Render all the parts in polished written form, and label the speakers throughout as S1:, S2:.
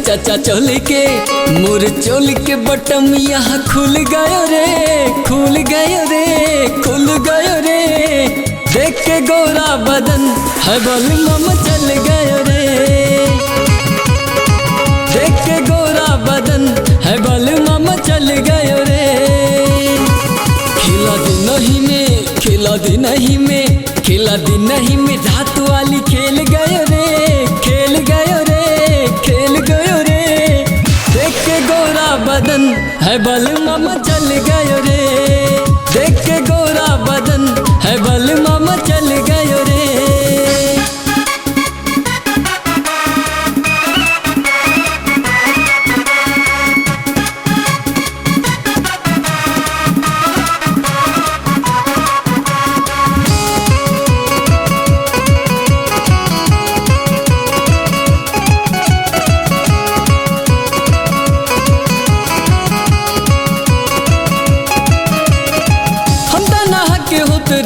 S1: चाचा चोल के मोर चोल के बटम यहाँ खुल गयो रे, खुल गयो रे, खुल गयो रे। देख के गोरा बदन है बल मम चल गयो रे, देख के गोरा बदन है बल मम चल गयो रे। खिला दिन ही में, खिला दिन ही में, खिला दिन ही में रात वाली खेल गयो रे, खेल गयो रे, खेल गयो रे। देख के गोरा बदन है बल मम चल गयो रे, देख के गोरा बदन है बल मम चल गयो रे।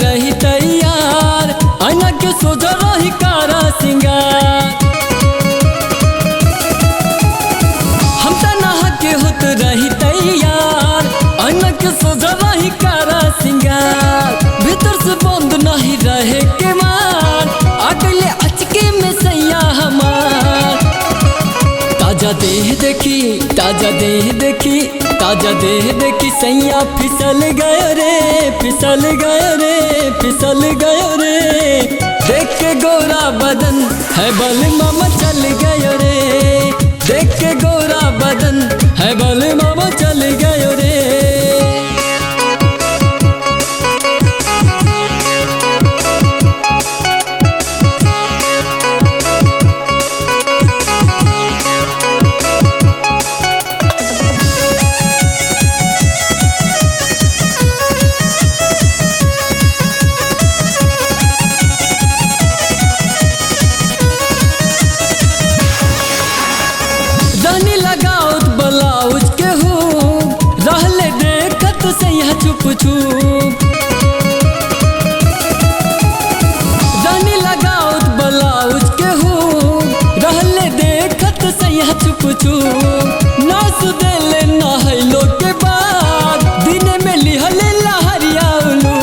S1: रही तैयार आईना के सोझा रही कारा सिंगार, हम त नहा के होत रही तैयार आईना के सोझा रही कारा सिंगार। भीतर से बंद नहीं रहे के मार अगले अचके में सैया हमार। ताजा देह देखी, ताजा देह देखी, ताजा देह देखी सैया फिसल गयो रे, फिसल गयो रे, फिसल गयो रे। देख के गोरा बदन है बल मम चल गयो रे, देख के गोरा बदन है बल मम चल गयो रे। ब्लाउज के हो रहले देखत सैया चुप चुप, रानी लगाओत ब्लाउज के हो रहले देखत सैया चुप चुप। नास देले नहैलो के बाद दिन में लिहले लहरिया उलू।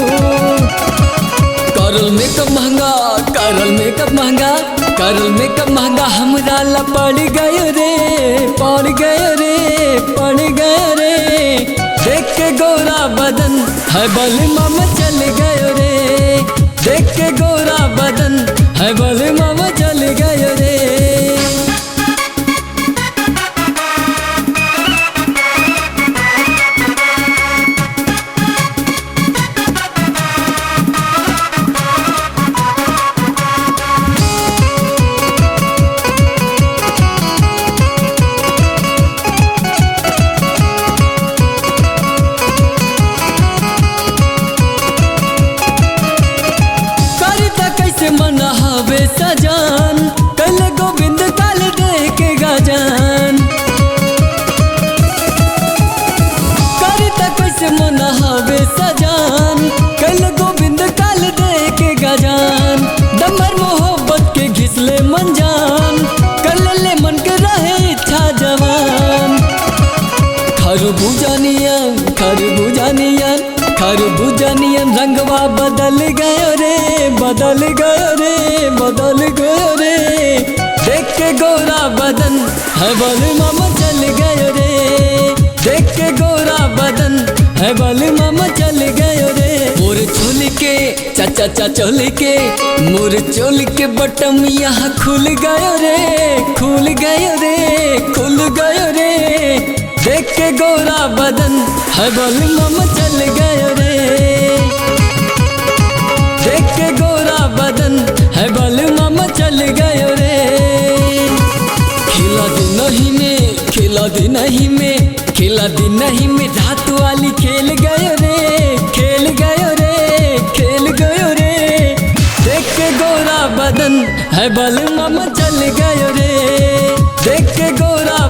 S1: करल मेकअप महंगा, करल मेकअप महंगा, करल मेकअप महंगा हमरा ला पड़ गयो रे, पड़ गयो रे, पड़ गयो रे। देख के गोरा बदन है बल मम चल गयो रे, देख के गोरा बदन है बल मम चल गयो रे। मन हवे सजान कल गोविंद काल दे के गजान, करिता कैसे मन हवे सजान कल गोविंद काल दे के गजान। दमर मोहब्बत के घिसले मन जान कर ले मन के रहे इच्छा जवान। खरबूजा नियन, खरबूजा नियन, खरबूजा नियन रंगवा बदल गयो रे, बदल गयो रे, बदल गयो रे। देख के गोरा बदन है बल मम चल गयो रे, देख के गोरा बदन है बल मम चल गयो रे। मोर चोल के चाचा चोल के मोर चोल के बटम यहाँ खुल गयो रे, खुल गयो रे, खुल गयो रे। देख के गोरा बदन है बल मम चल गयो रे, देख के गोरा बदन है बल मम चल गयो रे। खिला दिन ही में, खिला दिन ही में, खिला दिन ही में रात वाली खेल गयो रे, खेल गयो रे, खेल गयो रे। देख के गोरा बदन है बल मम चल गयो रे, देख के गोरा